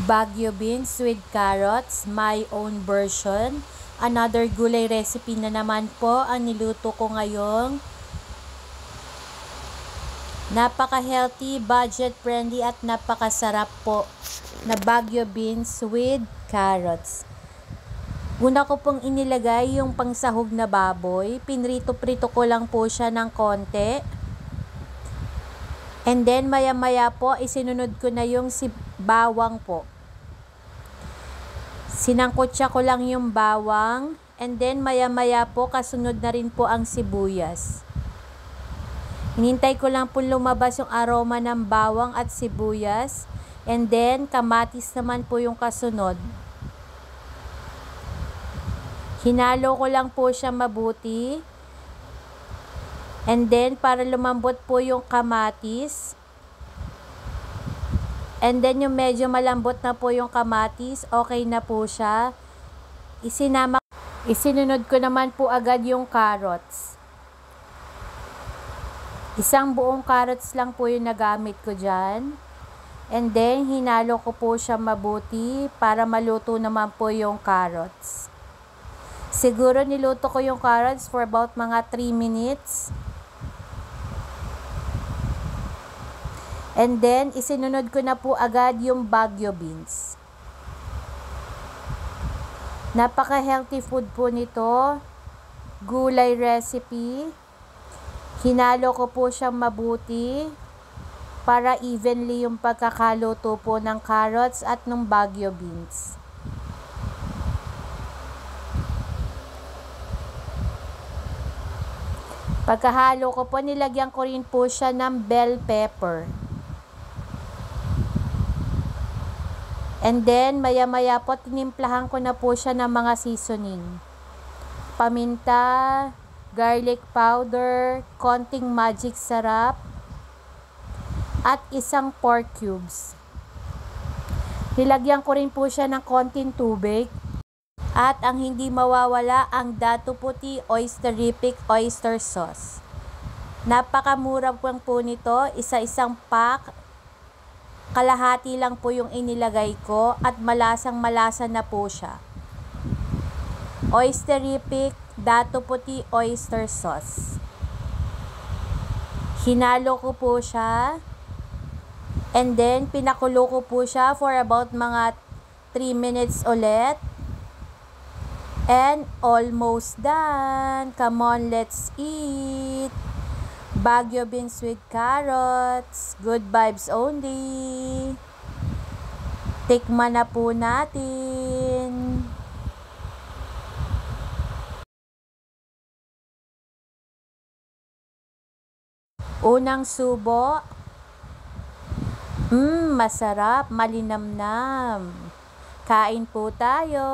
Baguio beans with carrots, my own version. Another gulay recipe na naman po ang niluto ko ngayong napaka-healthy, budget-friendly at napakasarap po na Baguio beans with carrots. Una ko pong inilagay yung pangsahog na baboy. Pinrito-prito ko lang po siya ng konti. And then maya-maya po isinunod ko na yung bawang po. Sinangkutsa ko lang yung bawang. And then maya-maya po kasunod na rin po ang sibuyas. Hinintay ko lang po lumabas yung aroma ng bawang at sibuyas. And then kamatis naman po yung kasunod. Hinalo ko lang po siya mabuti. And then para lumambot po yung kamatis. And then yung medyo malambot na po yung kamatis, okay na po siya. Isinunod ko naman po agad yung carrots. Isang buong carrots lang po yung nagamit ko dyan. And then hinalo ko po siya mabuti para maluto naman po yung carrots. Siguro niluto ko yung carrots for about mga 3 minutes. And then, isinunod ko na po agad yung Baguio beans. Napaka-healthy food po nito. Gulay recipe. Hinalo ko po siyang mabuti para evenly yung pagkakaluto po ng carrots at ng Baguio beans. Pagkahalo ko po, nilagyan ko rin po siya ng bell pepper. And then, maya-maya po, tinimplahan ko na po siya ng mga seasoning. Paminta, garlic powder, konting magic sarap, at isang pork cubes. Nilagyan ko rin po siya ng konting tubig. At ang hindi mawawala ang Dato Puti Oysterific Oyster Sauce. Napakamura po nito, isa-isang pack. Kalahati lang po yung inilagay ko at malasang-malasa na po siya. Oysterific Dato Puti Oyster Sauce. Hinalo ko po siya. And then, pinakulo ko po siya for about mga 3 minutes ulit. And almost done. Come on, let's eat. Baguio beans with carrots. Good vibes only. Tikman na po natin. Unang subo. Masarap, malinamnam. Kain po tayo.